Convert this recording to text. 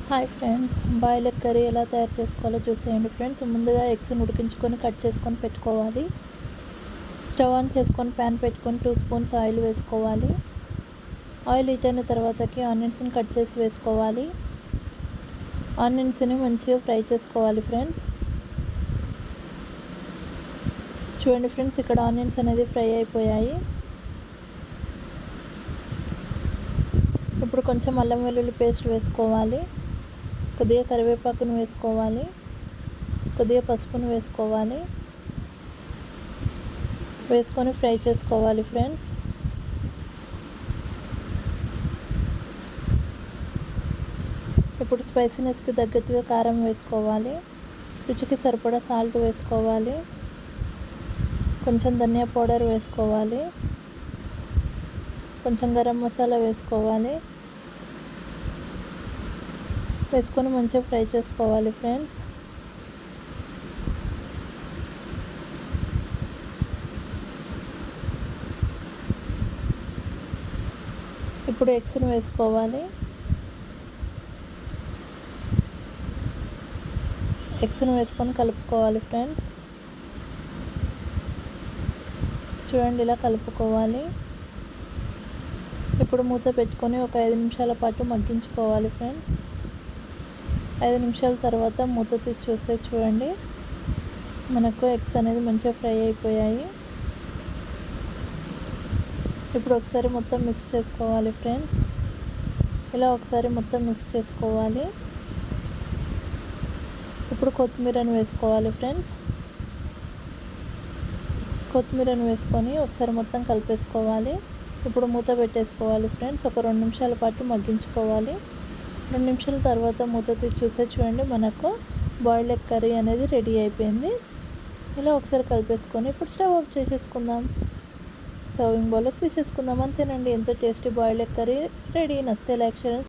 Hi friends, boil egg curry ఎలా తయారు చేసుకోవాలో చూసేయండి ఫ్రెండ్స్. ముందుగా ఎగ్స్ని ఉడికించుకొని కట్ చేసుకొని పెట్టుకోవాలి. స్టవ్ ఆన్ చేసుకొని ప్యాన్ పెట్టుకొని 2 స్పూన్స్ ఆయిల్ వేసుకోవాలి. ఆయిల్ హీట్ అయిన తర్వాతకి ఆనియన్స్ని కట్ చేసి వేసుకోవాలి. ఆనియన్స్ని మంచిగా ఫ్రై చేసుకోవాలి ఫ్రెండ్స్. చూడండి ఫ్రెండ్స్, ఇక్కడ ఆనియన్స్ అనేది ఫ్రై అయిపోయాయి. ఇప్పుడు కొంచెం అల్లం వెల్లుల్లి పేస్ట్ వేసుకోవాలి. కొద్దిగా కరివేపాకును వేసుకోవాలి. కొద్దిగా పసుపును వేసుకోవాలి. వేసుకొని ఫ్రై చేసుకోవాలి ఫ్రెండ్స్. ఇప్పుడు స్పైసీనెస్కి తగ్గట్టుగా కారం వేసుకోవాలి. రుచికి సరిపడా సాల్ట్ వేసుకోవాలి. కొంచెం ధనియా పౌడర్ వేసుకోవాలి. కొంచెం గరం మసాలా వేసుకోవాలి. వేసుకొని మంచిగా ఫ్రై చేసుకోవాలి ఫ్రెండ్స్. ఇప్పుడు ఎగ్స్ని వేసుకోవాలి. ఎగ్స్ని వేసుకొని కలుపుకోవాలి ఫ్రెండ్స్. చూడండి, ఇలా కలుపుకోవాలి. ఇప్పుడు మూత పెట్టుకొని ఒక 5 నిమిషాల పాటు మగ్గించుకోవాలి ఫ్రెండ్స్. 5 నిమిషాల తర్వాత మూత తీసి చూస్తే చూడండి, మనకు ఎగ్స్ అనేది మంచిగా ఫ్రై అయిపోయాయి. ఇప్పుడు ఒకసారి మొత్తం మిక్స్ చేసుకోవాలి ఫ్రెండ్స్. ఇలా ఒకసారి మొత్తం మిక్స్ చేసుకోవాలి. ఇప్పుడు కొత్తిమీరను వేసుకోవాలి ఫ్రెండ్స్. కొత్తిమీరను వేసుకొని ఒకసారి మొత్తం కలిపేసుకోవాలి. ఇప్పుడు మూత పెట్టేసుకోవాలి ఫ్రెండ్స్. ఒక 2 నిమిషాల పాటు మగ్గించుకోవాలి. 2 నిమిషాల తర్వాత మూత తీసి చూస్తే చూడండి, మనకు బాయిల్డ్ ఎగ్ కర్రీ అనేది రెడీ అయిపోయింది. ఇలా ఒకసారి కలిపేసుకొని ఇప్పుడు స్టవ్ ఆఫ్ చేసేసుకుందాం. సర్వింగ్ బౌల్లోకి తీసేసుకుందాం. అంతేనండి, ఎంతో tasty boiled egg curry ready. నచ్చితే లైక్ చేయండి.